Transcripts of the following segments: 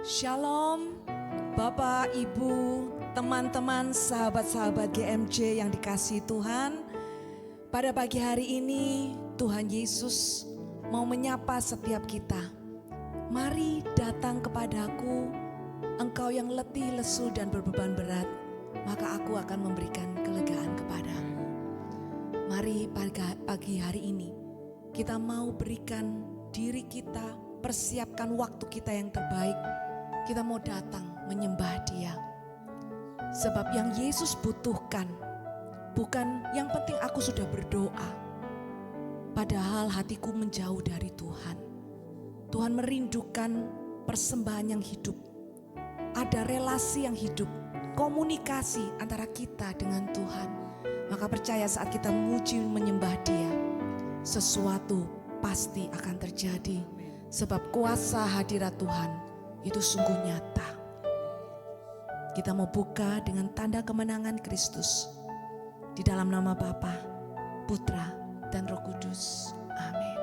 Shalom, Bapak, Ibu, teman-teman, sahabat-sahabat GMJ yang dikasihi Tuhan. Pada pagi hari ini Tuhan Yesus mau menyapa setiap kita. Mari datang kepadaku, engkau yang letih, lesu dan berbeban berat, maka aku akan memberikan kelegaan kepadamu. Mari pagi hari ini kita mau berikan diri kita, persiapkan waktu kita yang terbaik. Kita mau datang menyembah Dia. Sebab yang Yesus butuhkan bukan yang penting aku sudah berdoa, padahal hatiku menjauh dari Tuhan. Tuhan merindukan persembahan yang hidup. Ada relasi yang hidup, komunikasi antara kita dengan Tuhan. Maka percaya saat kita memuji menyembah Dia, sesuatu pasti akan terjadi. Sebab kuasa hadirat Tuhan itu sungguh nyata. Kita mau buka dengan tanda kemenangan Kristus. Di dalam nama Bapa, Putra, dan Roh Kudus. Amin.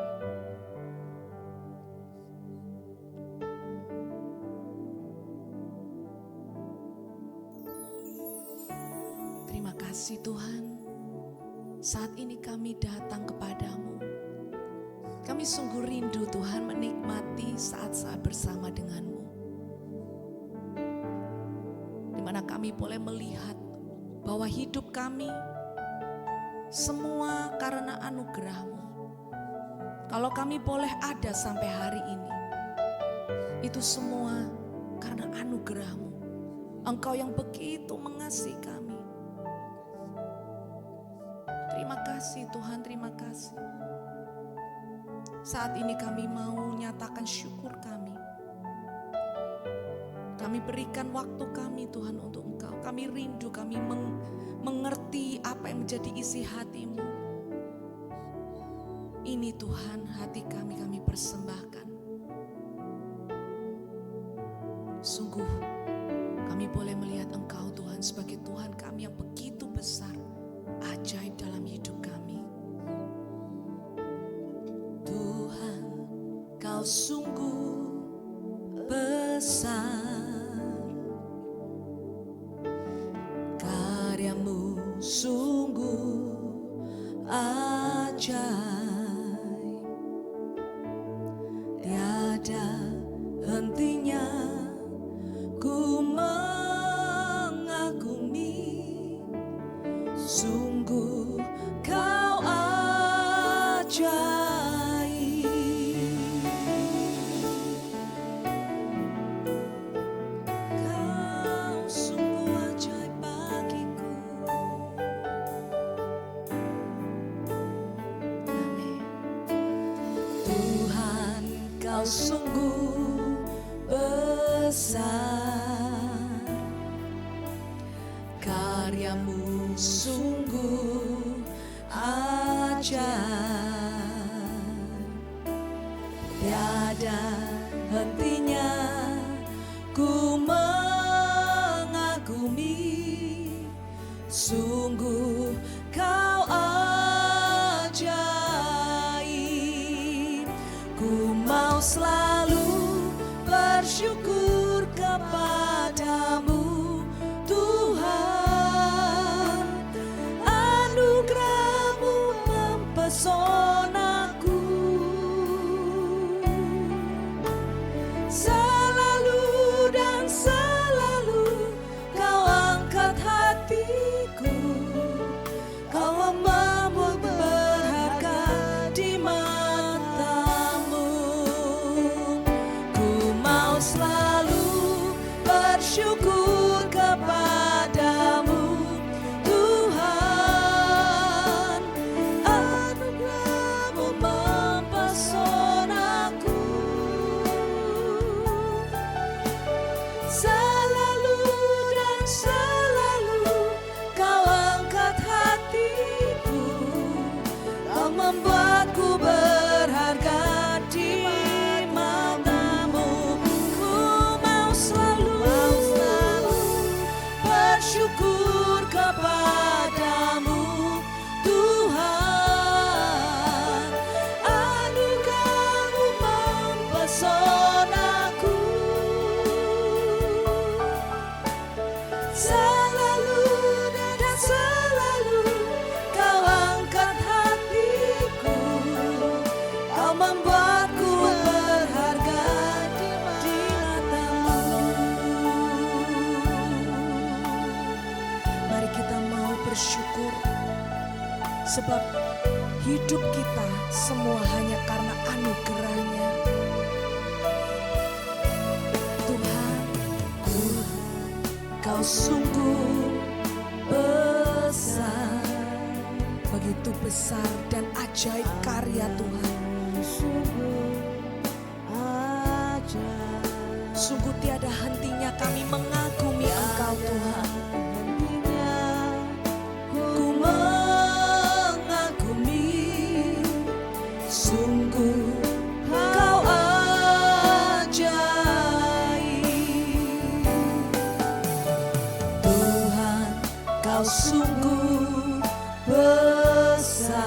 Terima kasih Tuhan. Saat ini kami datang kepadamu. Kami sungguh rindu Tuhan menikmati saat-saat bersama denganmu. Di mana kami boleh melihat bahwa hidup kami semua karena anugerah-Mu. Kalau kami boleh ada sampai hari ini, itu semua karena anugerah-Mu. Engkau yang begitu mengasihi kami. Terima kasih Tuhan, terima kasih. Saat ini kami mau nyatakan syukur kami. Kami berikan waktu kami Tuhan untuk Engkau. Kami rindu, kami mengerti apa yang menjadi isi hati-Mu. Ini Tuhan hati kami persembahkan. Sungguh kami boleh melihat Engkau Tuhan sebagai Tuhan kami yang begitu besar, ajaib dalam hidup kami. Tuhan, Kau sungguh besar. Sungguh ajaib, tiada hentinya ku mengagumi. Sungguh Kau ajaib. Kau sungguh besar, karya-Mu sungguh ajaib, tiada hentinya ku mengagumi. Sungguh Kau ajaib, ku mau selalu bersyukur kepadamu Tuhan. Anugerah-Mu mempesonaku, selalu dan selalu Kau angkat hatiku. Kau bersyukur. Sebab hidup kita semua hanya karena anugerah-Nya. Tuhan, Kau sungguh besar. Begitu besar dan ajaib karya Tuhan. Sungguh tiada hentinya kami mengagumi Engkau Tuhan. Ku mengagumi, sungguh Kau ajaib. Tuhan, Kau sungguh besar.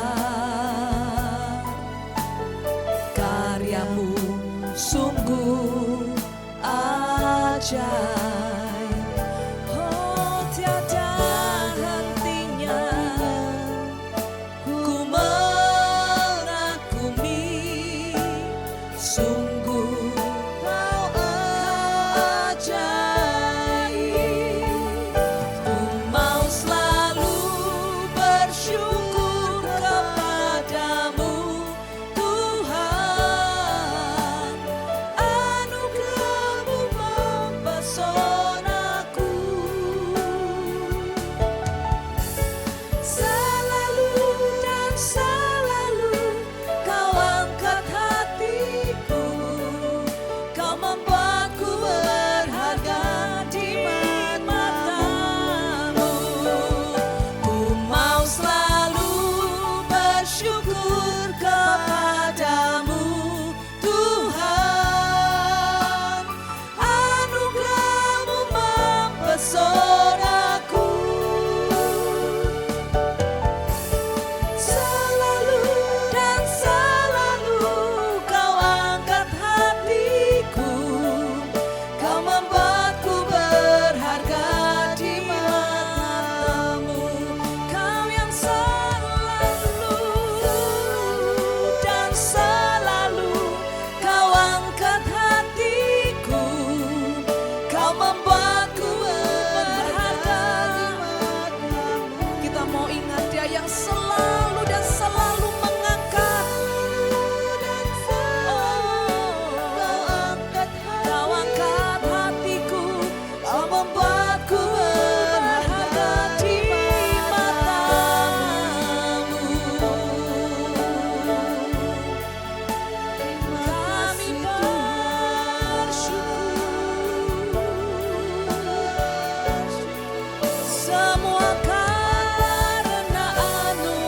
Karyamu sungguh ajaib. Oh, tiada hentinya ku mengagumi, sungguh Kau ajaib. Ku mau selalu bersyukur kepadamu Tuhan. Anugerah-Mu mempesonaku. Selalu dan selalu Kau angkat hatiku. Kau membuatku berharga di mata-Mu. Ku mau selalu bersyukur kepadamu Tuhan. Anugerah-Mu mempesonaku. Selalu dan selalu Kau angkat hatiku. Kau membuatku berharga di mata-Mu. Kau yang selalu dan selalu Kau angkat hatiku. Kau membuatku berharga di mata-Mu. Kita mau ingat Dia yang selalu dan selalu mengangkat. Kau angkat hatiku. Kau membuatku berharga di mata-Mu. Kami bersyukur. Semua karena anugerah-Mu.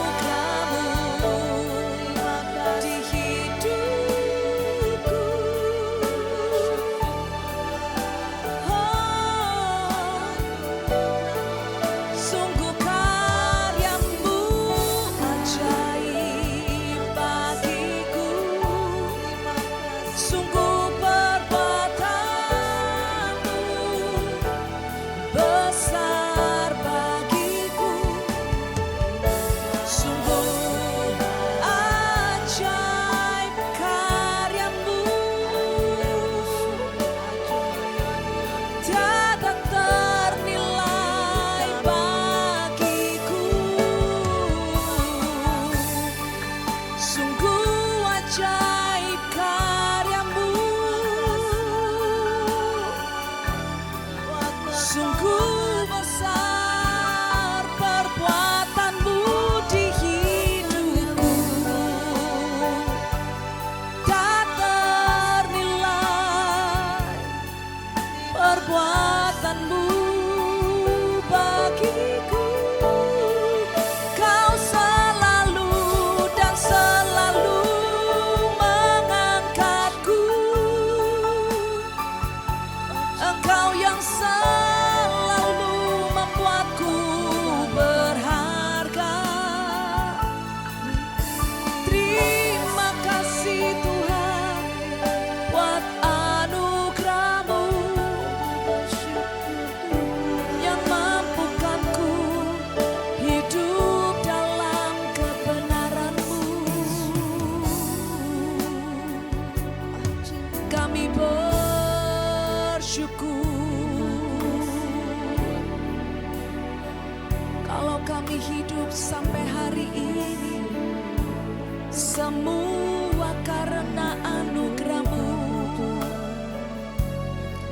Semua karena anugerah-Mu,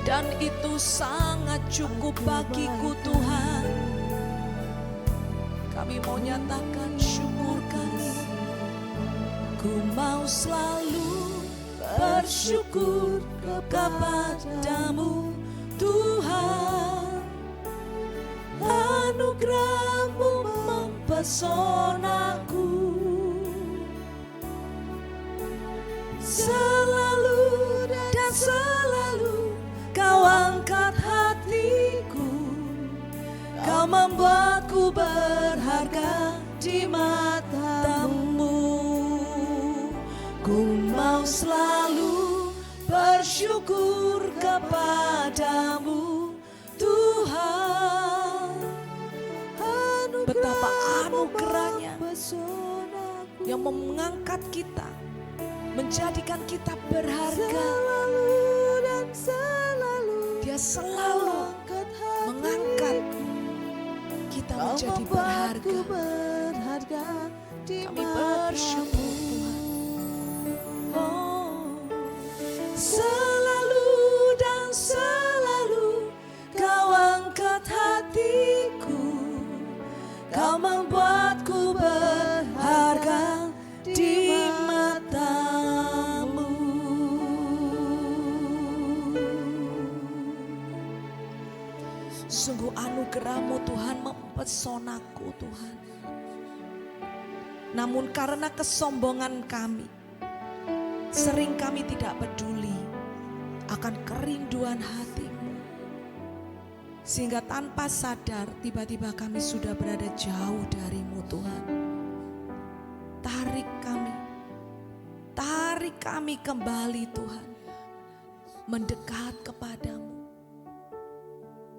dan itu sangat cukup bagiku Tuhan. Kami mau nyatakan syukur kami. Ku mau selalu bersyukur kepadamu Tuhan. Anugerah-Mu mempesonaku, selalu dan selalu Kau angkat hatiku. Kau membuatku berharga di mata-Mu. Ku mau selalu bersyukur kepadamu Tuhan. Betapa anugerahnya yang mengangkat kita, menjadikan kita berharga. Dia selalu mengangkat kita menjadi berharga. Kami bersyukur Tuhan. Oh, selalu dan selalu Kau angkat hatiku. Kau membuatku berharga di mata-Mu. Sungguh anugerah-Mu Tuhan mempesonaku Tuhan. Namun karena kesombongan kami, sering kami tidak peduli akan kerinduan hati-Mu. Sehingga tanpa sadar tiba-tiba kami sudah berada jauh dari-Mu Tuhan. Tarik kami kembali Tuhan, mendekat kepadamu.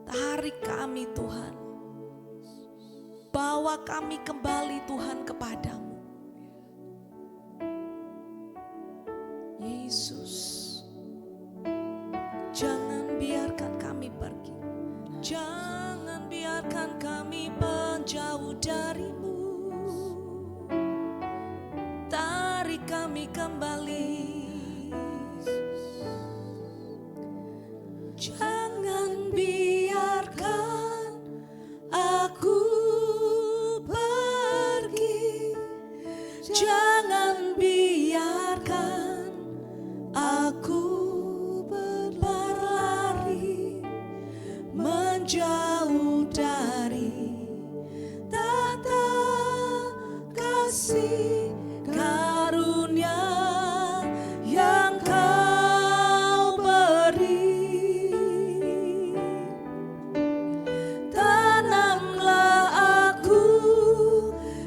Tarik kami Tuhan, bawa kami kembali Tuhan kepadamu. Yesus, jangan biarkan kami pergi. Jangan biarkan kami menjauh dari-Mu. Tarik kami kembali. Jangan biarkan aku pergi. Jangan biarkan aku berlari menjauh dari tata kasih karunia yang Kau beri. Tanamlah aku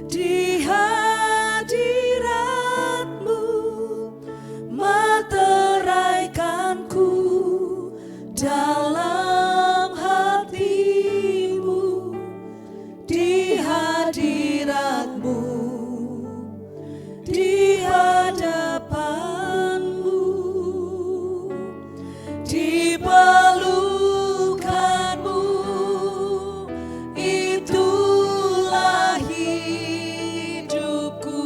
di hadirat-Mu, meteraikanku dalam hati-Mu, di hadirat-Mu, di hadapan-Mu, di pelukan-Mu, itulah hidupku.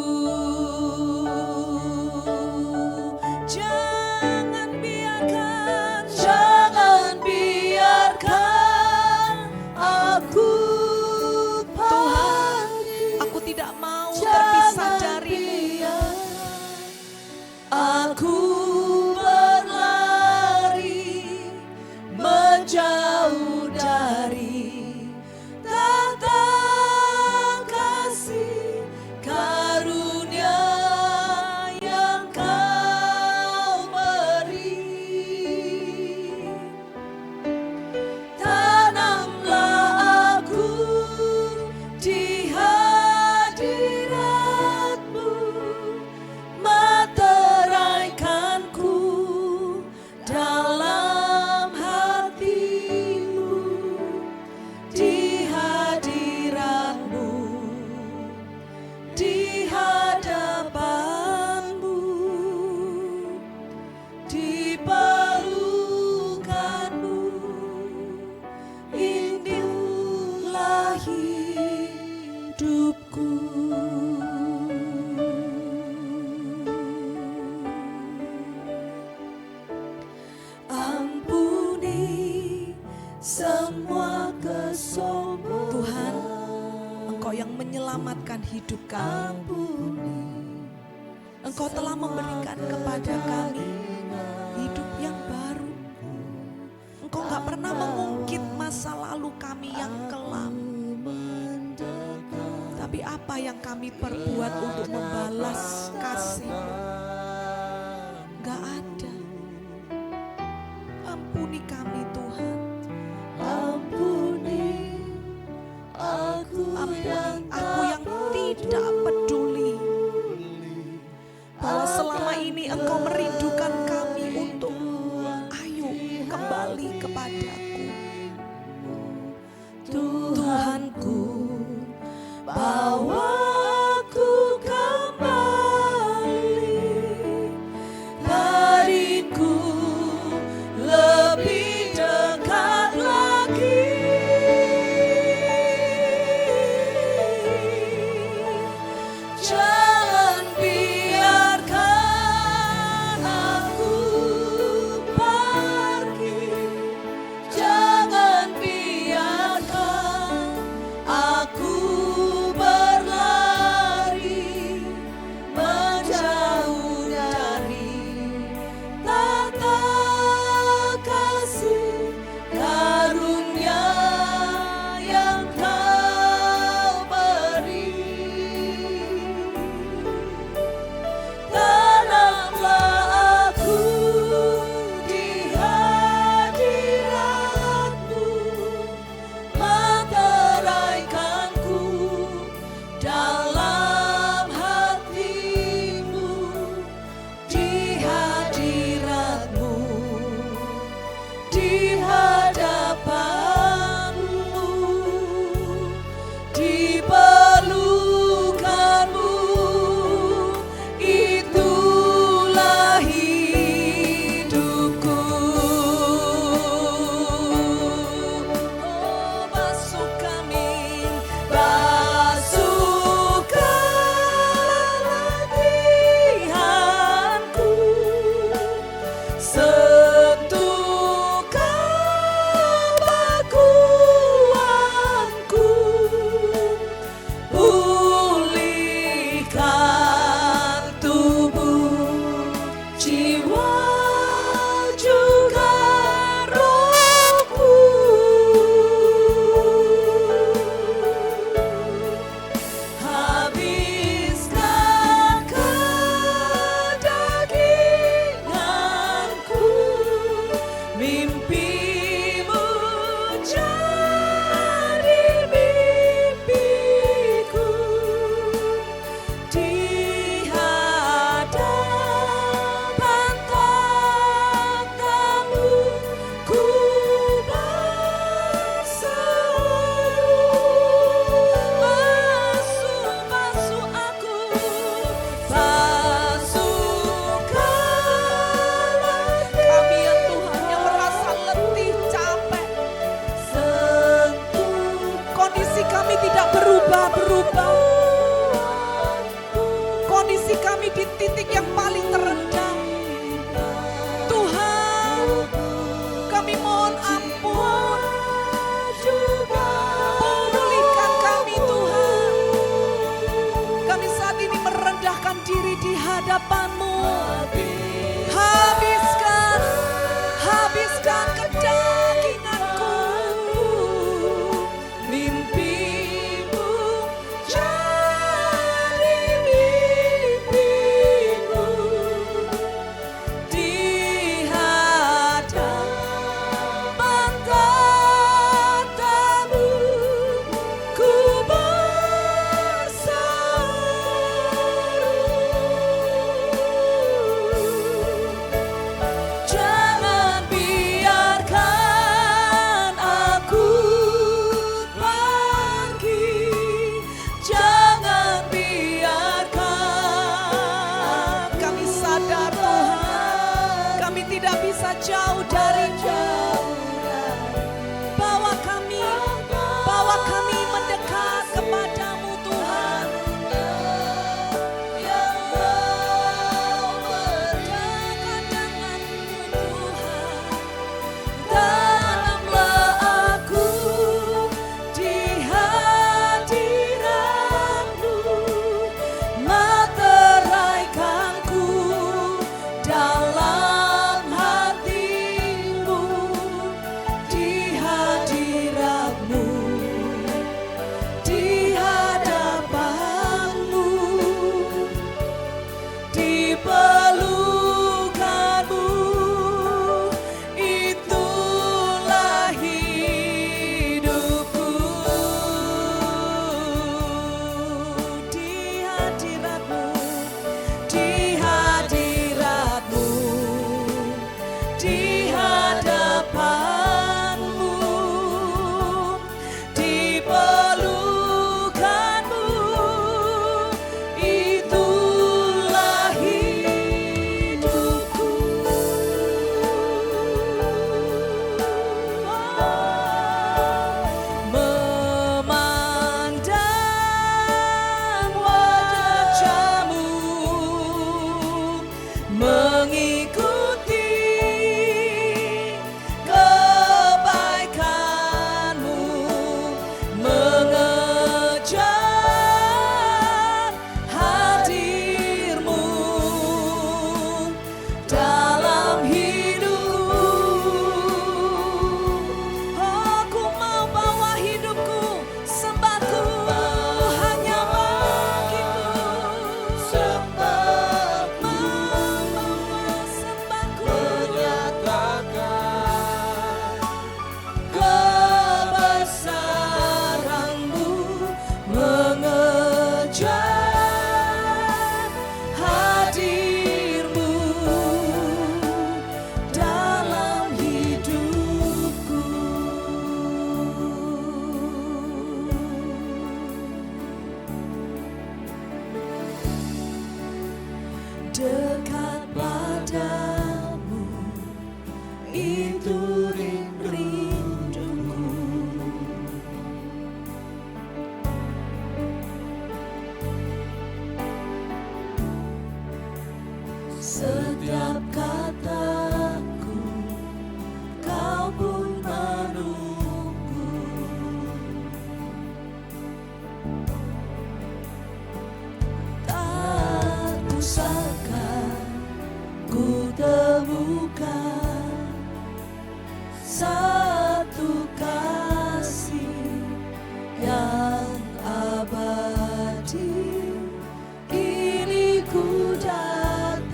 Jangan biarkan aku Tuhan, aku tidak mau terpisah dari-Mu. Aku berlari menjauh dari tata kasih karunia yang Kau beri. Tanamlah aku di hadirat-Mu, meteraikanku dalam hati-Mu, di hadirat-Mu, di hadapan-Mu, di pelukan-Mu, inilah hidupku. akan hidup kami. Engkau telah memberikan kepada kami hidup yang baru. Engkau gak pernah mengungkit masa lalu kami yang kelam. Tapi apa yang kami perbuat untuk membalas kasih? Gak ada. Ampuni kami Tuhan. Ampuni aku yang tidak peduli bahwa selama ini Engkau merindukan kami untuk ayo kembali kepadaku. Tuhanku, bawa aku kembali, dariku lebih dekat lagi. Jangan biarkan aku pergi, jangan biarkan aku berlari menjauh dari tata kasih karunia yang Kau beri. Tanamlah aku di hadirat-Mu, meteraikanku dalam hati-Mu, di hadirat-Mu, di hadapan-Mu, di pelukan-Mu, itulah hidupku. Oh, basuh kami, basuhkanlah Tuhanku, sentuhkan bakuanku, pulihkan tubuh, jiwa, juga rohku. Habiskan kedaginganku, mimpi-Mu jadi mimpiku. Di hadapan tatamu ku berseru, basuh aku, basuhkanlah kami ya Tuhan yang merasa letih, capek. Kondisi kami tidak berubah-berubah. Kondisi kami di titik yang paling terendah. Tuhan, kami mohon ampun. Pulihkan kami Tuhan. Kami saat ini merendahkan diri di hadapan-Mu. Habiskan kedaginganku, mimpi-Mu jadi mimpiku. Di hadapan tatamu ku berseru. puja hadir-Mu dalam hidupku. Dekat padamu itu rinduku. Setiap kataku kau pun menunggu. Tak usahkah ku temukan satu kasih yang abadi. Ini ku datang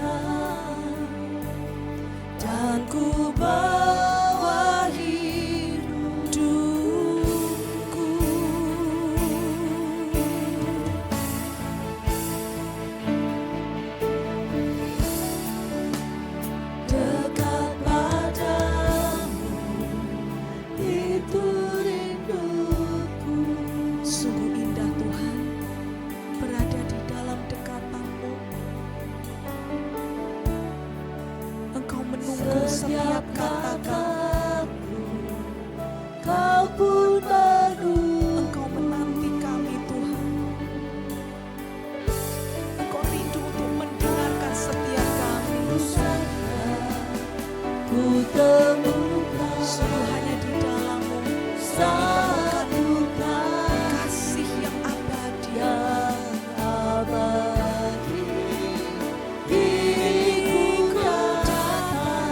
dan ku bawa hidupku. Dekat padamu itu rinduku. Sungguh indah Tuhan berada di dalam dekatan-Mu. Engkau menunggu setiap kata-kataku, kau pun menunggu. Engkau menanti kami Tuhan. Engkau rindu untuk mendengarkan setiap kami. Ku temukan sungguh hanya di dalam-Mu satu kasih yang abadi. Ini ku datang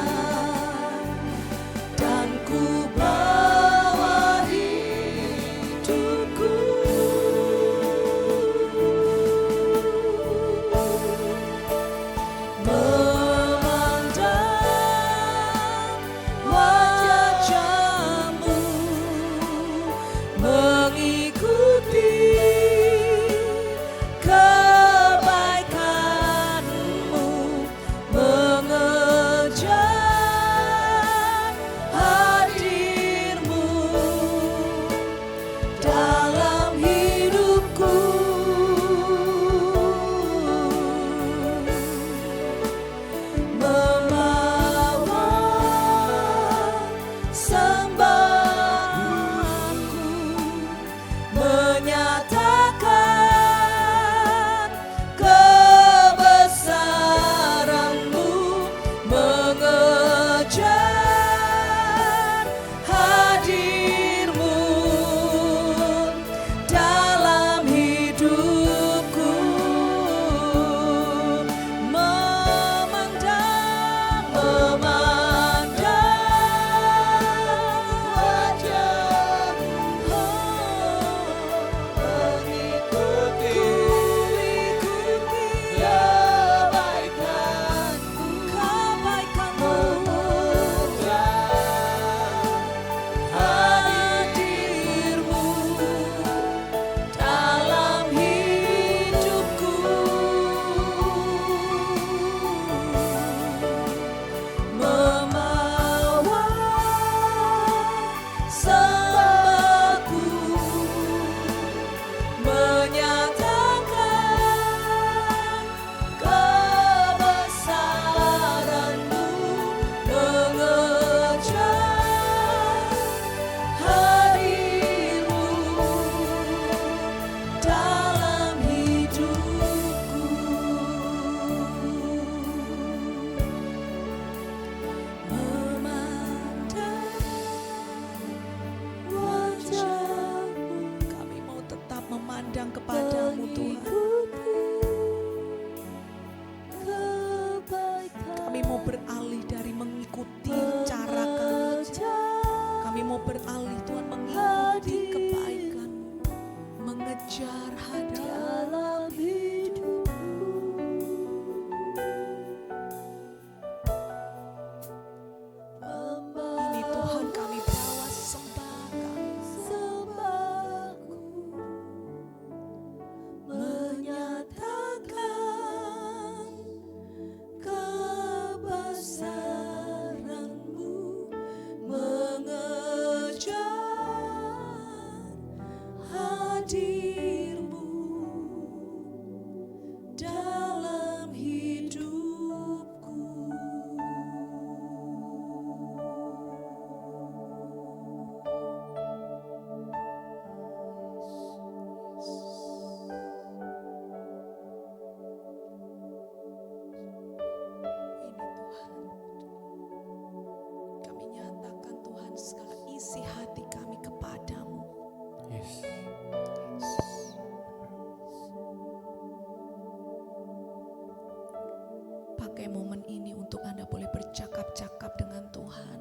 pakai momen ini untuk Anda boleh bercakap-cakap dengan Tuhan.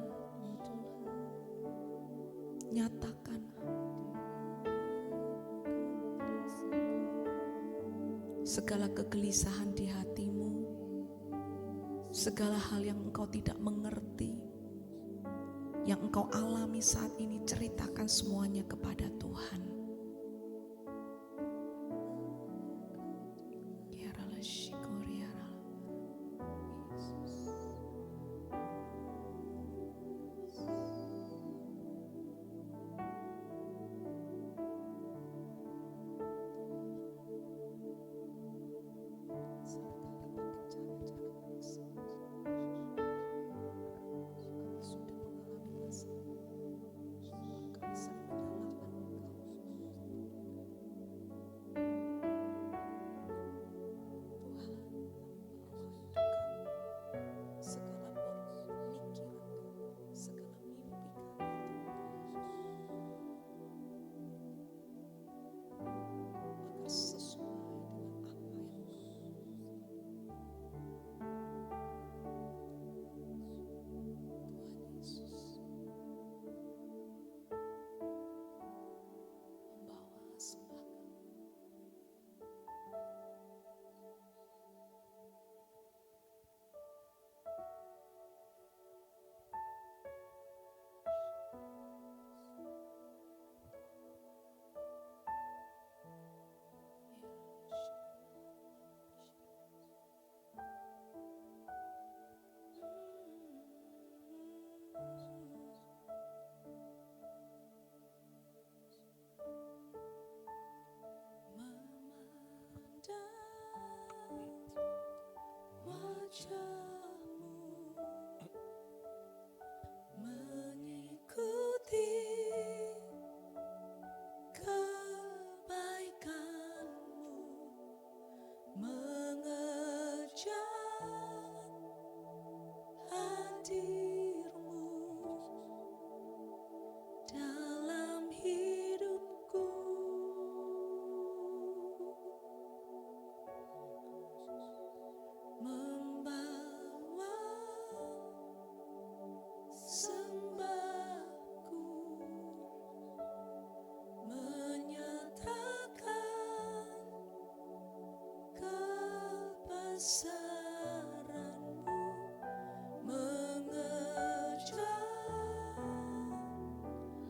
Nyatakan segala kegelisahan di hatimu, segala hal yang engkau tidak mengerti, yang engkau alami saat ini, ceritakan semuanya kepada Tuhan. Mengikuti kebaikan-Mu, mengejar hadir-Mu dalam hidupku. Membawa sembahku, menyatakan kebesaran-Mu, mengejar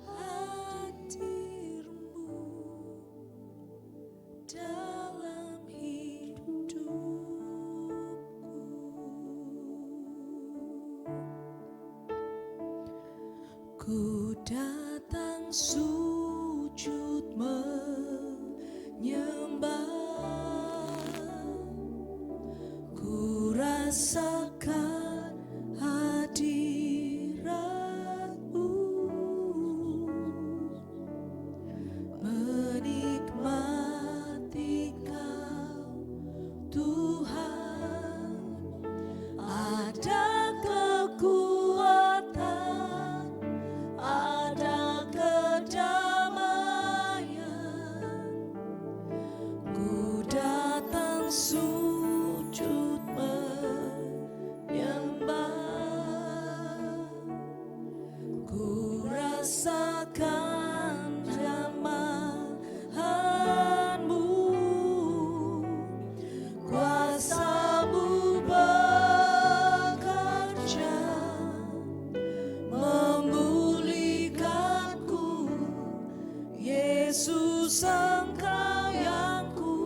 hadir-Mu dalam hidupku. Ku datang sujud menyembah, ku rasakan hadirat-Mu, menikmati Kau Tuhan. Ada kekuatan, ada kedamaian. Ku datang sujud menyembah, ku rasakan jamahan-Mu, kuasa-Mu bekerja, memulihkanku. Yesus, Engkau yang ku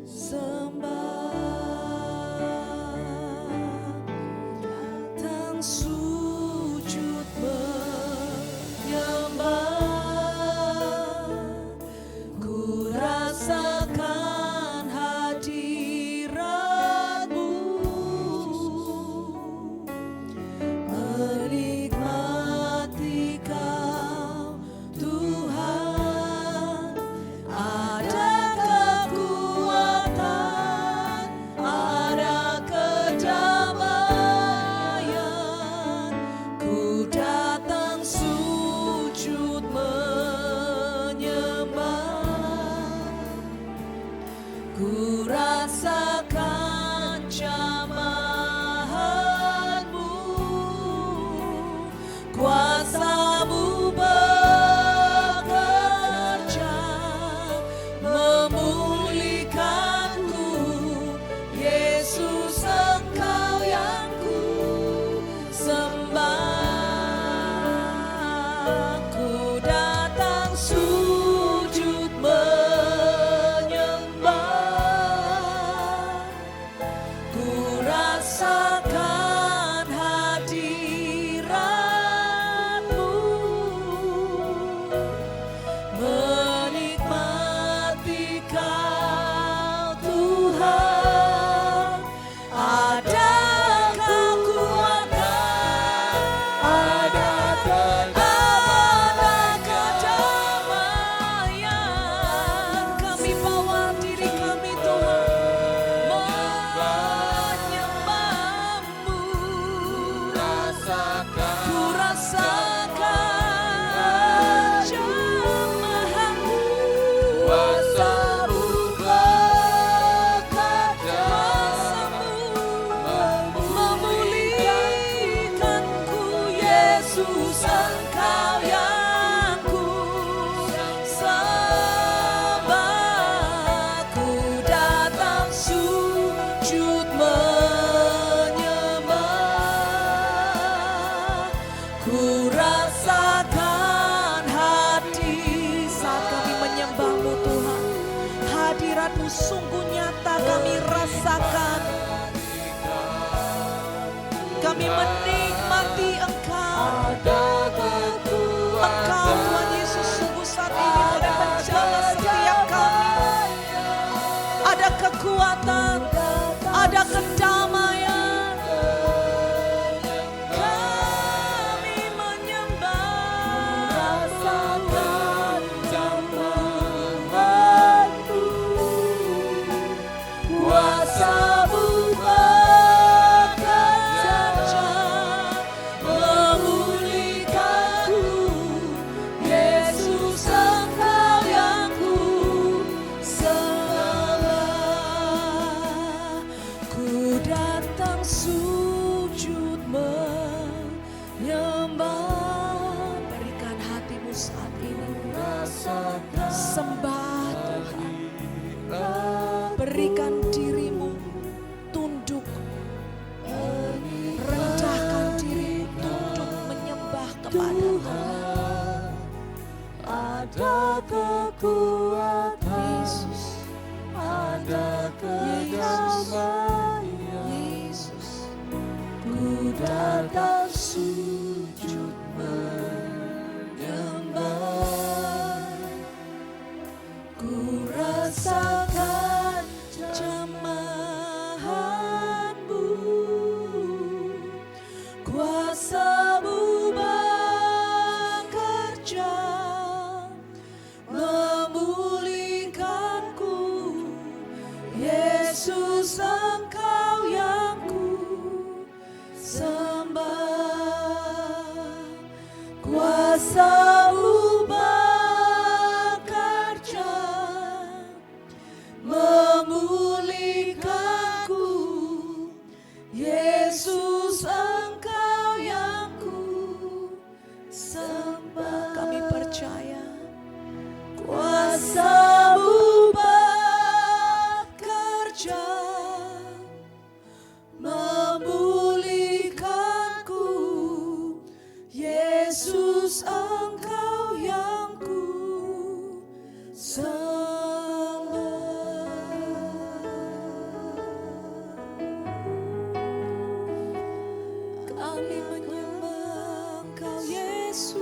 sembah. Datang sujud menyembah, ku rasakan hadirat-Mu, menikmati Kau Tuhan. Ada kekuatan, ada kedamaian. Ku datang sujud menyembah, ku rasakan jamahan. kami rasakan. Kami menikmati Engkau. Engkau Tuhan Yesus sungguh saat ini boleh menjamah setiap kami. Ada kekuatan, ada kedamaian. Kami menyembah, rasakan jamahanmu, kuasa-Mu bekerja memulihkanku. Yesus, Engkau yang ku sembah. Ku datang sujud menyembah. berikan hatimu saat ini. Rasakan Sembah Tuhan. Berikan dirimu tunduk. Rendahkan dirimu tunduk menyembah kepada Tuhan. ada kekuatan, Yesus, ada kedamaian. Yesus. Ku datang sujud menyembah. Ku rasakan jamahanmu, kuasa-Mu bekerja memulihkanku. Yesus, Engkau yang ku sembah. Kuasa-Mu bekerja memulihkanku. Yesus, Engkau yang ku sembah. Kami percaya Kuasa-Mu bekerja memulihkanku. Yesus, Engkau yang ku sembah. Kami menyembah Engkau, Yesus.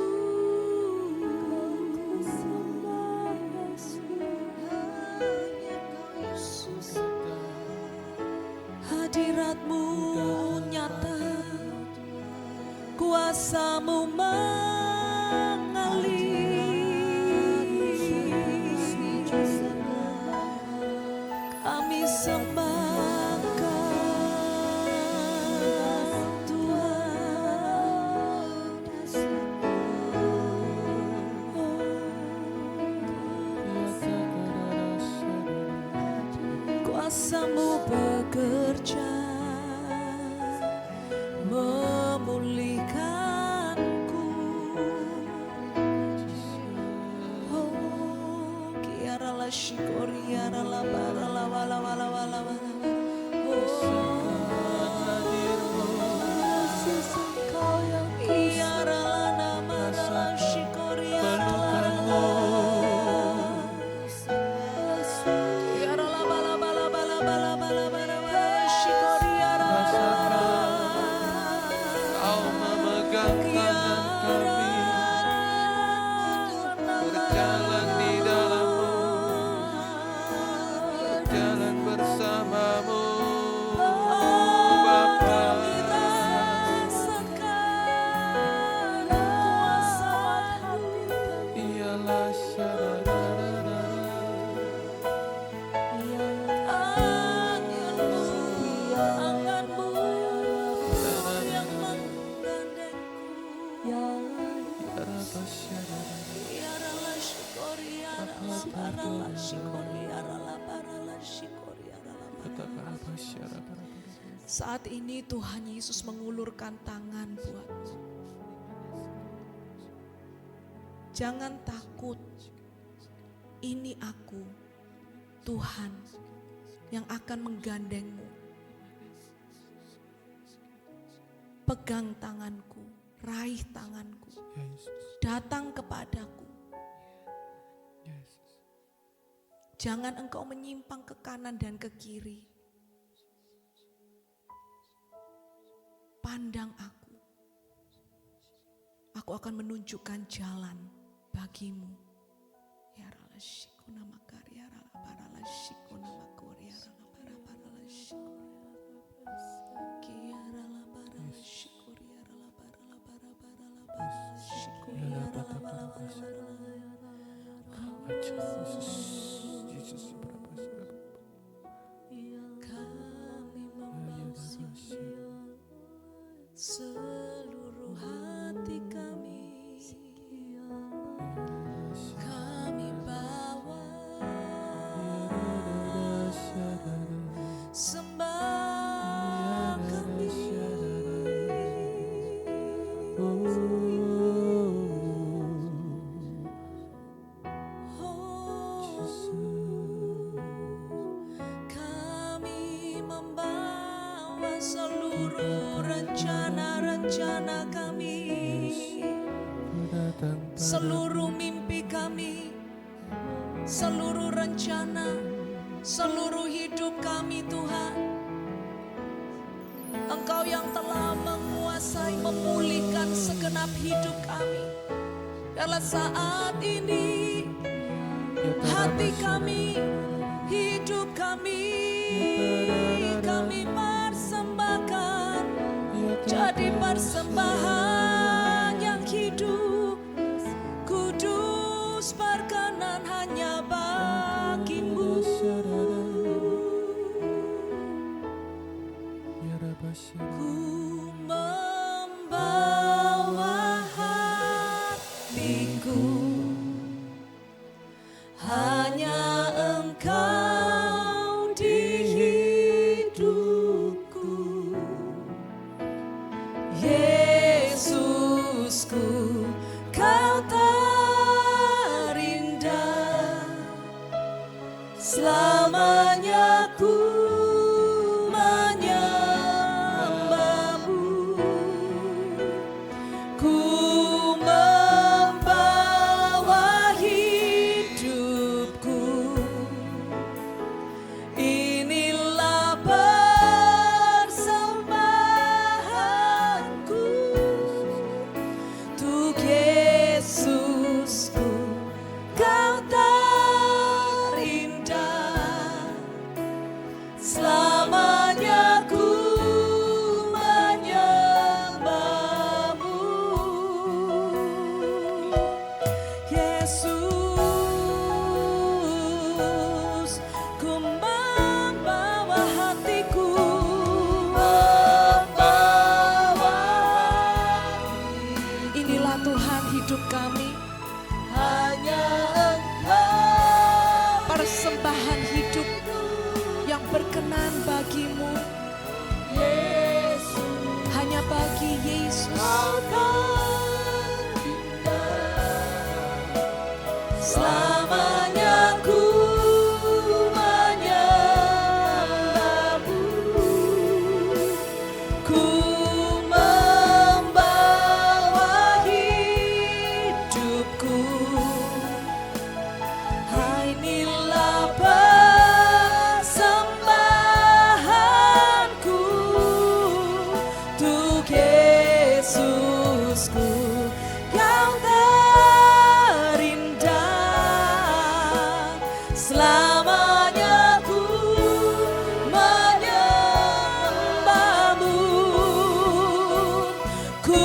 Hadirat-Mu nyata, kuasa-Mu mengalir. Kami sembah Engkau, Tuhan. Kuasa-Mu bekerja memulihkanku. Oh, kiara la shikoriara la bara la wala wala wala wala. Engkau yang kiara la nama la shikoriara la. Kiara la bala bala bala bala bala bala bala shikoriara la. Kau memegang tangan kami, berjalan di dalam-Mu, berjalan bersama-Mu, Bapa. Ialah syararara, yaraba syararara, katakaba syararara. Saat ini Tuhan Yesus mengulurkan tangan buatmu. Jangan takut. Ini aku, Tuhan, yang akan menggandengmu. Pegang tanganku, raih tanganku, Ya Yesus, datang kepadaku. ya Yesus. Jangan engkau menyimpang ke kanan dan ke kiri. Pandang aku. Aku akan menunjukkan jalan bagimu. Ya rala shikuna makari, ya rala barala shikuna makori, ya rala barala shikuna. Ki ya rala barala shikuri, ya rala barala barala shikuri, ya rala barala. Jesus, Kami membawa seluruh hati kami. Kami bawa sembah kami. Kami membawa seluruh rencana-rencana kami, seluruh mimpi kami, seluruh rencana, seluruh hidup kami Tuhan. Engkau yang telah menguasai, memulihkan segenap hidup kami. Dalam saat ini, hati kami, hidup kami, kami persembahkan jadi persembahan yang hidup, kudus, berkenan hanya bagimu. Ku membawa hatiku, hanya Engkau di hidupku. Yesusku, Kau terindah, selamanya ku menyembahmu. Ku membawa hidupku, inilah persembahanku untuk Yesusku. Kau terindah, selamanya ku menyembahmu. Yesus, ku membawa hatiku, inilah Tuhan hidup kami, hanya Engkau, persembahan hidup yang berkenan bagimu. Yesus, hanya bagi Yesus. Selamanya ku menyembahmu. Ku membawa hidupku, inilah persembahanku untuk Yesusku. Kau terindah, selamanya ku menyembahmu. Ku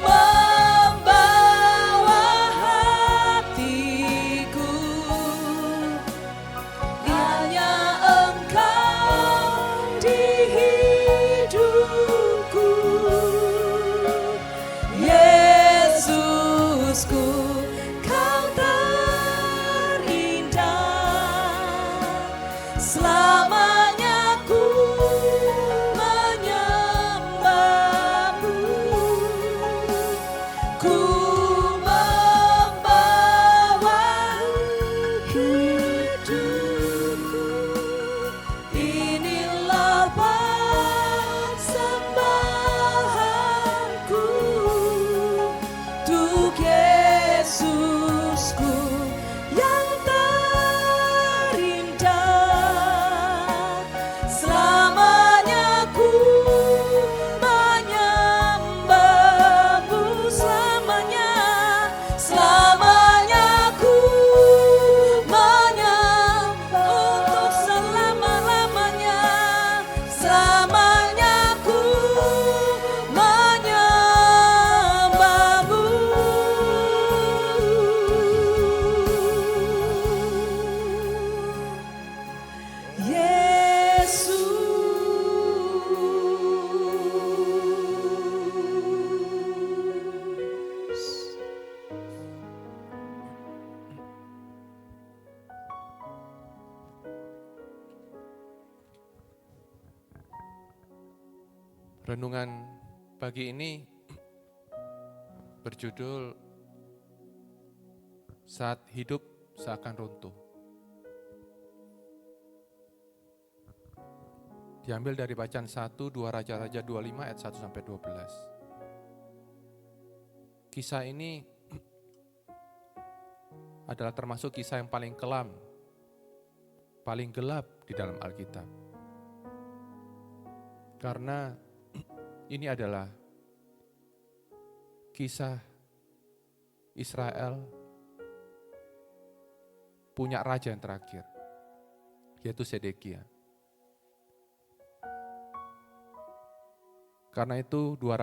membawa hatiku, hanya Engkau di hidupku. Yesusku, Kau terindah, selamanya ku menyembahmu. Ku membawa hidupku, inilah persembahanku untuk Yesusku yang terindah. Renungan pagi ini berjudul Saat Hidup Seakan Runtuh. Diambil dari bacaan 1, 2 Raja-Raja 25 ayat 1 sampai 12. Kisah ini adalah termasuk kisah yang paling kelam, paling gelap di dalam Alkitab. Karena ini adalah kisah Israel punya raja yang terakhir, yaitu Sedekia. Karena itu dua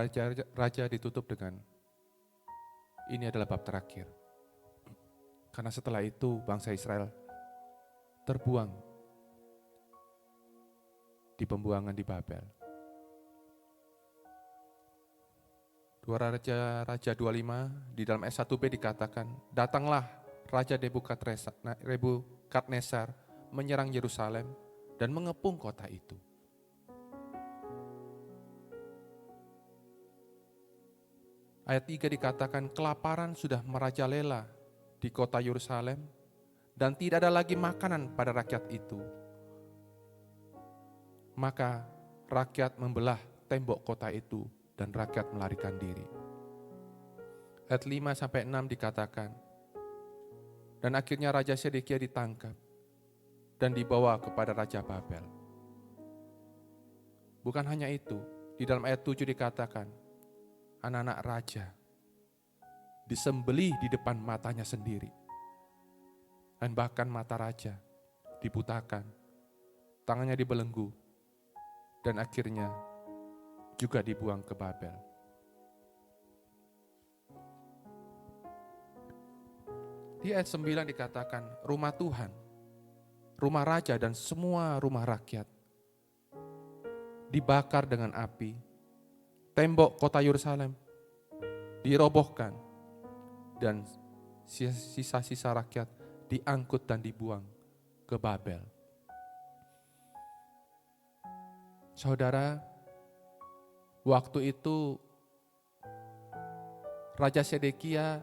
raja ditutup dengan ini adalah bab terakhir. Karena setelah itu bangsa Israel terbuang di pembuangan di Babel. 2 Raja 25 di dalam ayat 1b dikatakan, datanglah Raja Nebukadnezar menyerang Yerusalem dan mengepung kota itu. Ayat 3 dikatakan, kelaparan sudah merajalela di kota Yerusalem dan tidak ada lagi makanan pada rakyat itu. Maka rakyat membelah tembok kota itu dan rakyat melarikan diri. Ayat 5 sampai 6 dikatakan, dan akhirnya Raja Sedekia ditangkap dan dibawa kepada Raja Babel. Bukan hanya itu, di dalam ayat 7 dikatakan, anak-anak raja disembelih di depan matanya sendiri. Dan bahkan mata raja dibutakan, tangannya dibelenggu, dan akhirnya juga dibuang ke Babel. Di ayat 9 dikatakan, rumah Tuhan, rumah raja dan semua rumah rakyat dibakar dengan api. Tembok kota Yerusalem dirobohkan dan sisa-sisa rakyat diangkut dan dibuang ke Babel. Saudara, waktu itu Raja Sedekia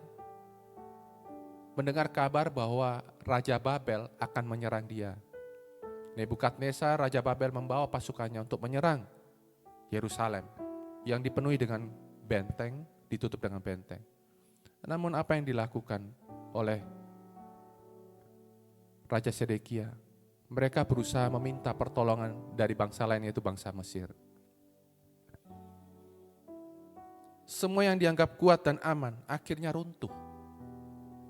mendengar kabar bahwa Raja Babel akan menyerang dia. Nebukadnezar, Raja Babel membawa pasukannya untuk menyerang Yerusalem yang dipenuhi dengan benteng, ditutup dengan benteng. Namun apa yang dilakukan oleh Raja Sedekia? Mereka berusaha meminta pertolongan dari bangsa lain, yaitu bangsa Mesir. Semua yang dianggap kuat dan aman akhirnya runtuh.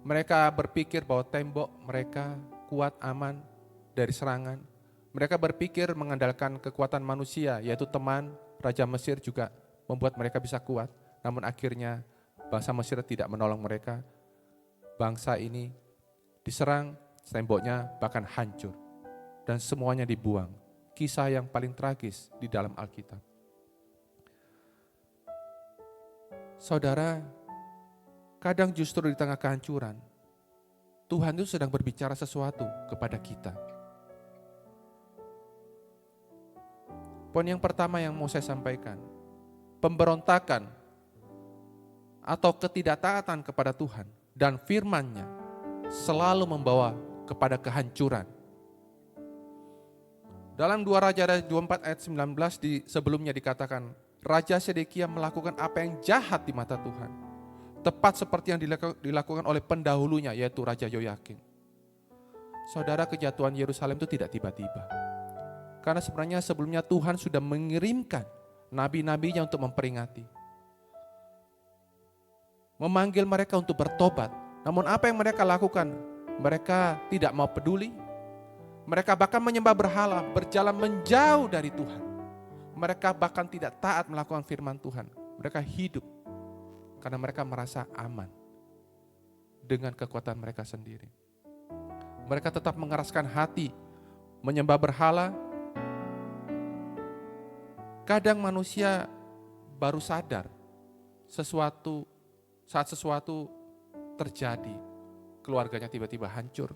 Mereka berpikir bahwa tembok mereka kuat, aman dari serangan. Mereka berpikir mengandalkan kekuatan manusia, yaitu teman Raja Mesir juga membuat mereka bisa kuat. Namun akhirnya bangsa Mesir tidak menolong mereka. Bangsa ini diserang, temboknya bahkan hancur. Dan semuanya dibuang. Kisah yang paling tragis di dalam Alkitab. Saudara, kadang justru di tengah kehancuran, Tuhan itu sedang berbicara sesuatu kepada kita. Poin yang pertama yang mau saya sampaikan, pemberontakan atau ketidaktaatan kepada Tuhan dan firman-Nya selalu membawa kepada kehancuran. Dalam 2 Raja 24 ayat 19 sebelumnya dikatakan, Raja Sedekia melakukan apa yang jahat di mata Tuhan. Tepat seperti yang dilakukan oleh pendahulunya, yaitu Raja Yoyakin. Saudara, kejatuhan Yerusalem itu tidak tiba-tiba. Karena sebenarnya sebelumnya Tuhan sudah mengirimkan nabi-nabinya untuk memperingati. Memanggil mereka untuk bertobat. Namun apa yang mereka lakukan? Mereka tidak mau peduli. Mereka bahkan menyembah berhala, berjalan menjauh dari Tuhan. Mereka bahkan tidak taat melakukan firman Tuhan. Mereka hidup karena mereka merasa aman dengan kekuatan mereka sendiri. Mereka tetap mengeraskan hati, menyembah berhala. Kadang manusia baru sadar saat sesuatu terjadi, keluarganya tiba-tiba hancur.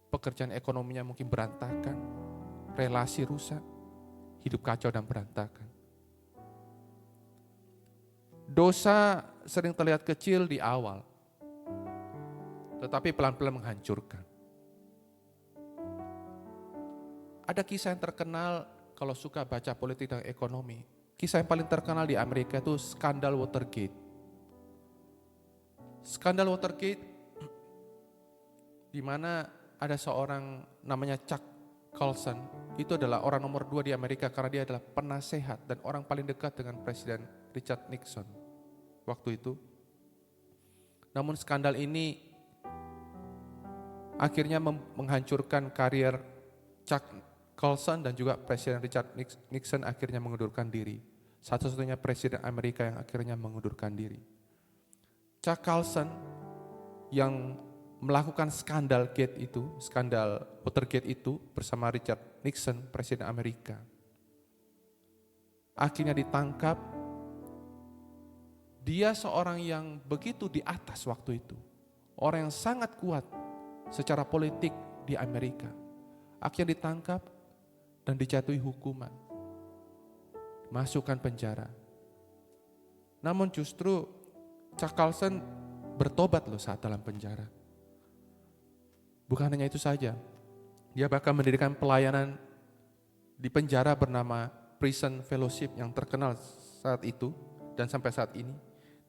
Pekerjaan ekonominya mungkin berantakan, relasi rusak, hidup kacau dan berantakan. Dosa sering terlihat kecil di awal, tetapi pelan-pelan menghancurkan. Ada kisah yang terkenal kalau suka baca politik dan ekonomi. Kisah yang paling terkenal di Amerika itu skandal Watergate. Skandal Watergate di mana ada seorang namanya Chuck Colson. Itu adalah orang nomor 2 di Amerika karena dia adalah penasehat dan orang paling dekat dengan Presiden Richard Nixon waktu itu. Namun skandal ini akhirnya menghancurkan karier Chuck Colson dan juga Presiden Richard Nixon akhirnya mengundurkan diri. Satu-satunya Presiden Amerika yang akhirnya mengundurkan diri. Chuck Colson yang melakukan skandal Watergate itu bersama Richard Nixon, Presiden Amerika. Akhirnya ditangkap. Dia seorang yang begitu di atas waktu itu. Orang yang sangat kuat secara politik di Amerika. Akhirnya ditangkap dan dijatuhi hukuman. Masukkan penjara. Namun justru Chuck Colson bertobat loh saat dalam penjara. Bukan hanya itu saja. Dia bahkan mendirikan pelayanan di penjara bernama Prison Fellowship yang terkenal saat itu dan sampai saat ini.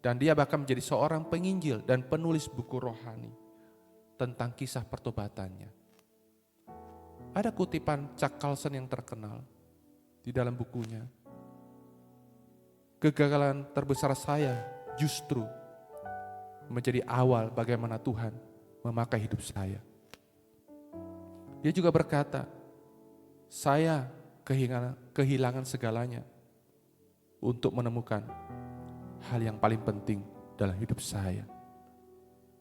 Dan dia bahkan menjadi seorang penginjil dan penulis buku rohani tentang kisah pertobatannya. Ada kutipan Chuck Colson yang terkenal di dalam bukunya. Kegagalan terbesar saya justru menjadi awal bagaimana Tuhan memakai hidup saya. Dia juga berkata, saya kehilangan segalanya untuk menemukan hal yang paling penting dalam hidup saya.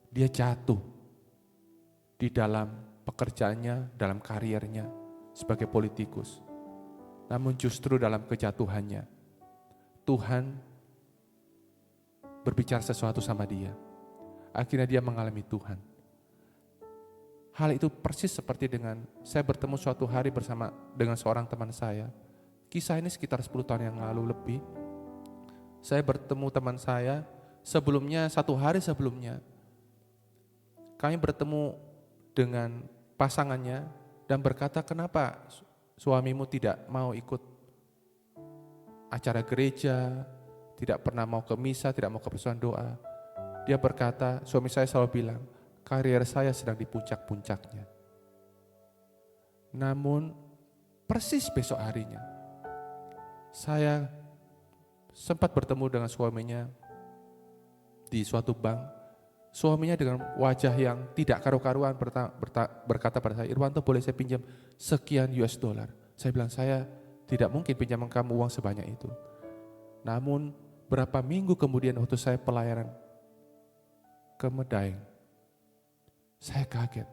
Dia jatuh di dalam pekerjaannya, dalam kariernya sebagai politikus. Namun justru dalam kejatuhannya, Tuhan berbicara sesuatu sama dia. Akhirnya dia mengalami Tuhan. Hal itu persis seperti dengan saya bertemu suatu hari bersama dengan seorang teman saya. Kisah ini sekitar 10 tahun yang lalu lebih. Saya bertemu teman saya sebelumnya, 1 hari sebelumnya. Kami bertemu dengan pasangannya dan berkata, kenapa suamimu tidak mau ikut acara gereja, tidak pernah mau ke misa, tidak mau ke persekutuan doa. Dia berkata, suami saya selalu bilang, karier saya sedang di puncak-puncaknya. Namun persis besok harinya, saya sempat bertemu dengan suaminya di suatu bank. Suaminya dengan wajah yang tidak karu-karuan berkata pada saya, Irwanto boleh saya pinjam sekian US dollar? Saya bilang, saya tidak mungkin pinjam kamu uang sebanyak itu. Namun berapa minggu kemudian waktu saya pelayanan ke Medaeng, saya kaget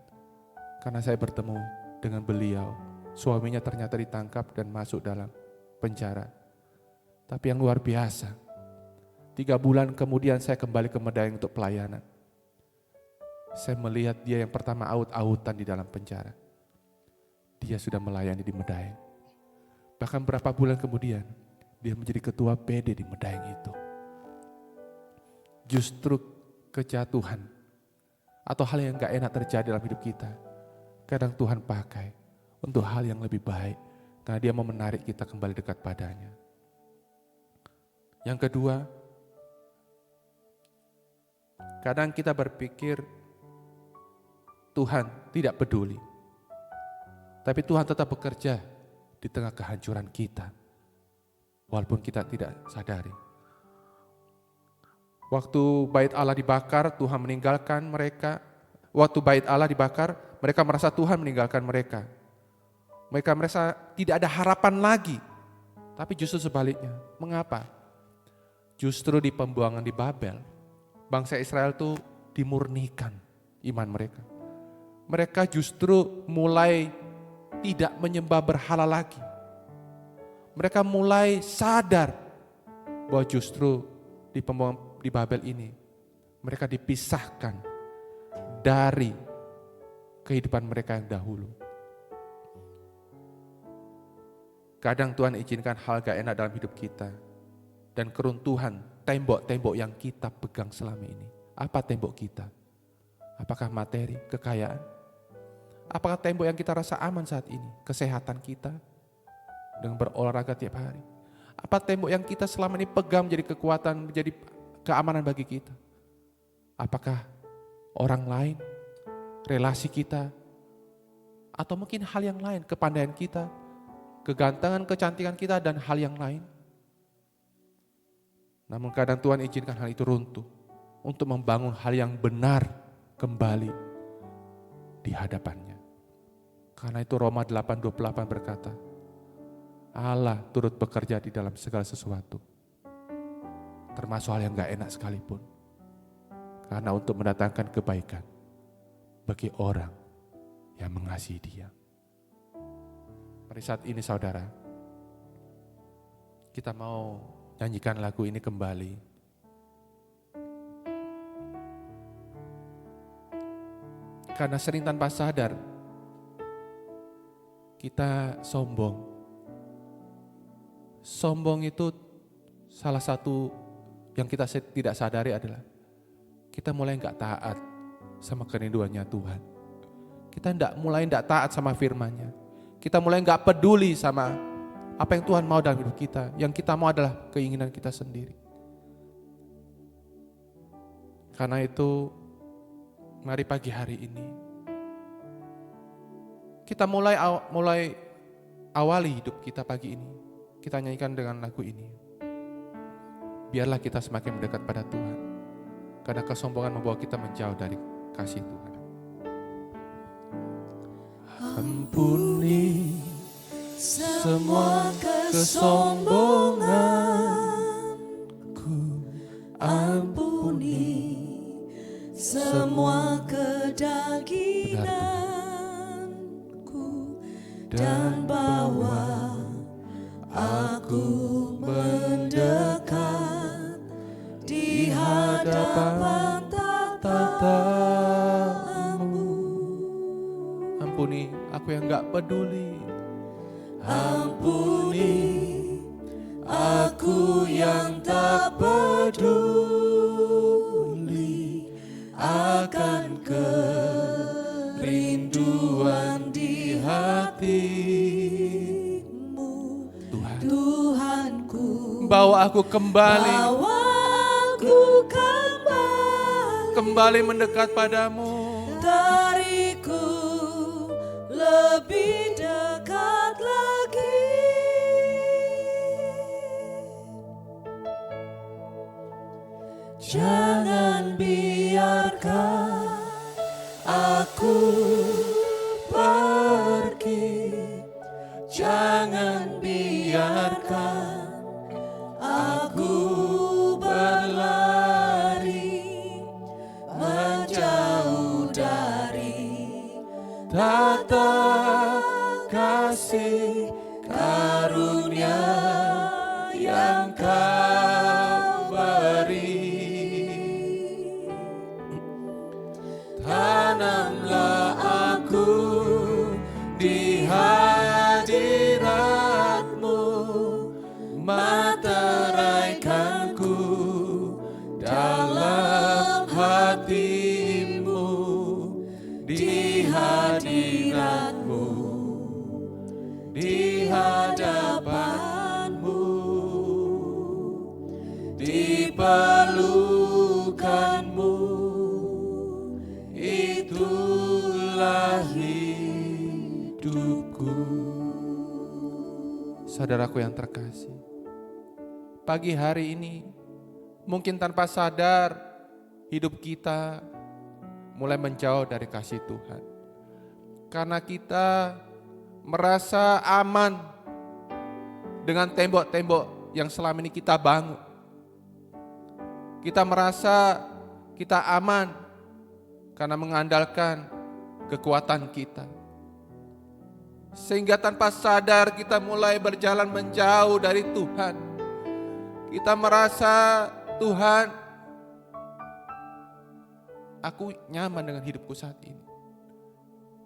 karena saya bertemu dengan beliau. Suaminya ternyata ditangkap dan masuk dalam penjara. Tapi yang luar biasa, 3 bulan kemudian saya kembali ke Medaeng untuk pelayanan. Saya melihat dia yang pertama aut-autan di dalam penjara. Dia sudah melayani di Medaeng. Bahkan berapa bulan kemudian, dia menjadi ketua PD di Medaeng itu. Justru kejatuhan atau hal yang gak enak terjadi dalam hidup kita, kadang Tuhan pakai untuk hal yang lebih baik, karena dia mau menarik kita kembali dekat padanya. Yang kedua, kadang kita berpikir Tuhan tidak peduli, tapi Tuhan tetap bekerja di tengah kehancuran kita, walaupun kita tidak sadari. Waktu bait Allah dibakar, Tuhan meninggalkan mereka. Waktu bait Allah dibakar, mereka merasa Tuhan meninggalkan mereka. Mereka merasa tidak ada harapan lagi. Tapi justru sebaliknya. Mengapa? Justru di pembuangan di Babel, bangsa Israel itu dimurnikan iman mereka. Mereka justru mulai tidak menyembah berhala lagi. Mereka mulai sadar bahwa justru di pembuangan di Babel ini, mereka dipisahkan dari kehidupan mereka yang dahulu. Kadang Tuhan izinkan hal gak enak dalam hidup kita. Dan keruntuhan tembok-tembok yang kita pegang selama ini. Apa tembok kita? Apakah materi, kekayaan? Apakah tembok yang kita rasa aman saat ini? Kesehatan kita dengan berolahraga tiap hari. Apa tembok yang kita selama ini pegang menjadi kekuatan, menjadi keamanan bagi kita? Apakah orang lain, relasi kita, atau mungkin hal yang lain, kepandaian kita, kegantengan, kecantikan kita, dan hal yang lain? Namun kadang Tuhan izinkan hal itu runtuh untuk membangun hal yang benar kembali di hadapannya. Karena itu Roma 8:28 berkata, Allah turut bekerja di dalam segala sesuatu, termasuk hal yang gak enak sekalipun. Karena untuk mendatangkan kebaikan bagi orang yang mengasihi Dia. Mari saat ini saudara, kita mau nyanyikan lagu ini kembali. Karena sering tanpa sadar kita sombong. Sombong itu salah satu yang kita tidak sadari adalah kita mulai gak taat sama kerinduannya Tuhan. Kita mulai gak taat sama firman-Nya. Kita mulai gak peduli sama apa yang Tuhan mau dalam hidup kita. Yang kita mau adalah keinginan kita sendiri. Karena itu, mari pagi hari ini kita mulai awali hidup kita pagi ini. Kita nyanyikan dengan lagu ini. Biarlah kita semakin mendekat pada Tuhan. Karena kesombongan membawa kita menjauh dari kasih Tuhan. Ampuni semua kesombonganku. Ampuni semua kedaginganku dan bawa aku mendekat di hadapan tatamu. Ampuni aku yang gak peduli. Ampuni aku yang tak peduli akan kerinduan di hatimu. Tuhanku, Bawa aku kembali. Kembali mendekat padamu. Tariku lebih dekat lagi. Jangan biarkan aku pergi. Jangan biarkan aku berlari menjauh dari tata kasih karunia yang Kau beri. Tanamlah aku di hadirat-Mu, materaikanku dalam hati-Mu, di hadirat-Mu, di hadapan-Mu, di pelukan-Mu, itulah hidupku. Saudaraku yang terkasih, pagi hari ini mungkin tanpa sadar hidup kita mulai menjauh dari kasih Tuhan. Karena kita merasa aman dengan tembok-tembok yang selama ini kita bangun. Kita merasa kita aman karena mengandalkan kekuatan kita. Sehingga tanpa sadar kita mulai berjalan menjauh dari Tuhan. Kita merasa, Tuhan, aku nyaman dengan hidupku saat ini.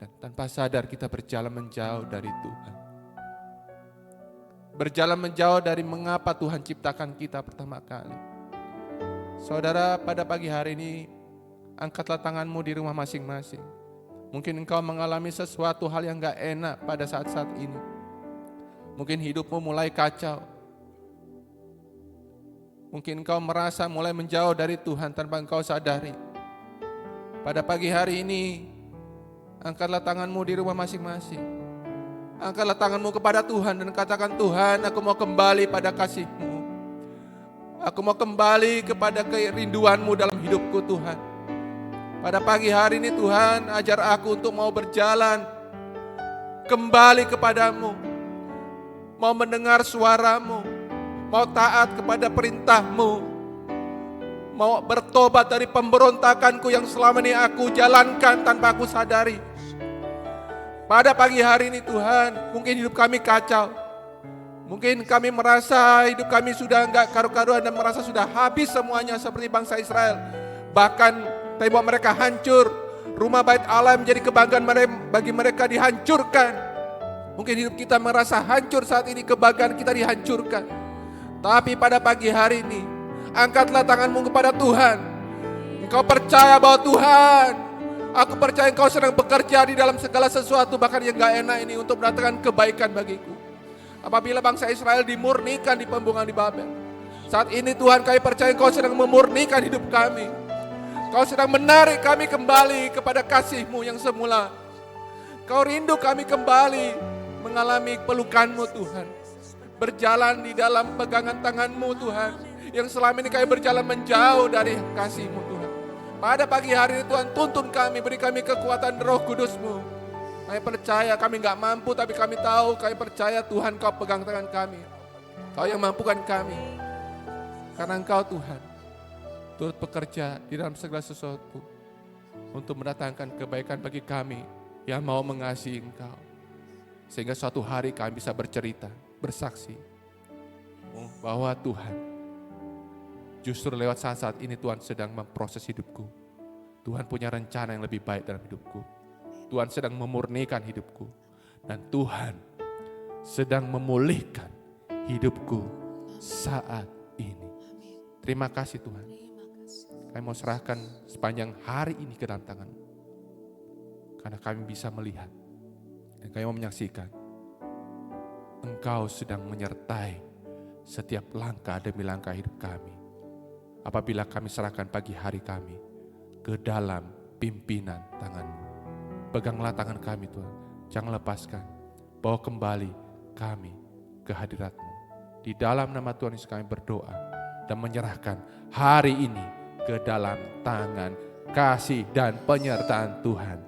Dan tanpa sadar kita berjalan menjauh dari Tuhan. berjalan menjauh dari mengapa Tuhan ciptakan kita pertama kali. Saudara, pada pagi hari ini, angkatlah tanganmu di rumah masing-masing. Mungkin engkau mengalami sesuatu hal yang gak enak pada saat-saat ini. Mungkin hidupmu mulai kacau. Mungkin engkau merasa mulai menjauh dari Tuhan tanpa engkau sadari. Pada pagi hari ini, angkatlah tanganmu di rumah masing-masing. Angkatlah tanganmu kepada Tuhan dan katakan, Tuhan, aku mau kembali pada kasih-Mu. Aku mau kembali kepada kerinduan-Mu dalam hidupku, Tuhan. Pada pagi hari ini, Tuhan, ajar aku untuk mau berjalan kembali kepadamu. Mau mendengar suara-Mu, mau taat kepada perintah-Mu, mau bertobat dari pemberontakanku yang selama ini aku jalankan tanpa aku sadari. Pada pagi hari ini Tuhan, mungkin hidup kami kacau. Mungkin kami merasa hidup kami sudah enggak karu-karuan dan merasa sudah habis semuanya seperti bangsa Israel. Bahkan tembok mereka hancur, rumah bait Allah menjadi kebanggaan bagi mereka dihancurkan. Mungkin hidup kita merasa hancur saat ini, kebanggaan kita dihancurkan. Tapi pada pagi hari ini, angkatlah tanganmu kepada Tuhan. Engkau percaya bahwa Tuhan, aku percaya Engkau sedang bekerja di dalam segala sesuatu, bahkan yang gak enak ini untuk mendatangkan kebaikan bagiku. Apabila bangsa Israel dimurnikan di pembungan di Babel, saat ini Tuhan, kami percaya Engkau sedang memurnikan hidup kami. Engkau sedang menarik kami kembali kepada kasih-Mu yang semula. Engkau rindu kami kembali mengalami pelukan-Mu Tuhan. Berjalan di dalam pegangan tangan-Mu Tuhan, yang selama ini kami berjalan menjauh dari kasih-Mu Tuhan. Pada pagi hari ini Tuhan, tuntun kami, beri kami kekuatan Roh Kudus-Mu. Kami percaya kami gak mampu, tapi kami tahu, kami percaya Tuhan Kau pegang tangan kami. Kau yang mampukan kami. Karena Engkau Tuhan, turut bekerja di dalam segala sesuatu untuk mendatangkan kebaikan bagi kami yang mau mengasihi Engkau. Sehingga suatu hari kami bisa bercerita, bersaksi bahwa Tuhan, justru lewat saat-saat ini Tuhan sedang memproses hidupku. Tuhan punya rencana yang lebih baik dalam hidupku. Tuhan sedang memurnikan hidupku. Dan Tuhan sedang memulihkan hidupku saat ini. Terima kasih Tuhan. Kami mau serahkan sepanjang hari ini ke dalam tangan-Mu. Karena kami bisa melihat dan kami mau menyaksikan Engkau sedang menyertai setiap langkah demi langkah hidup kami. Apabila kami serahkan pagi hari kami ke dalam pimpinan tangan-Mu. Peganglah tangan kami Tuhan, jangan lepaskan. Bawa kembali kami ke hadirat-Mu. Di dalam nama Tuhan Yesus kami berdoa dan menyerahkan hari ini ke dalam tangan kasih dan penyertaan Tuhan.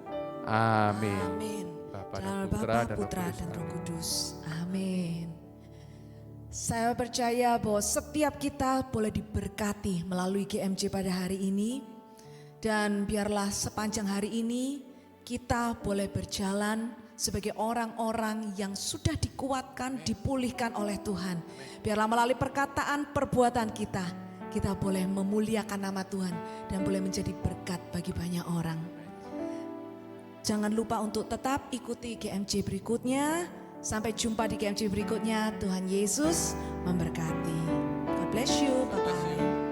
Amin. Amin. Bapa Dalam dan Putra Bapa, Putra dan dan Roh Roh Kudus. Kudus. Amin. Saya percaya bahwa setiap kita boleh diberkati melalui GMJ pada hari ini. Dan biarlah sepanjang hari ini kita boleh berjalan sebagai orang-orang yang sudah dikuatkan, dipulihkan oleh Tuhan. Biarlah melalui perkataan, perbuatan kita boleh memuliakan nama Tuhan dan boleh menjadi berkat bagi banyak orang. Jangan lupa untuk tetap ikuti GMJ berikutnya. Sampai jumpa di GMJ berikutnya. Tuhan Yesus memberkati. God bless you. Bye-bye.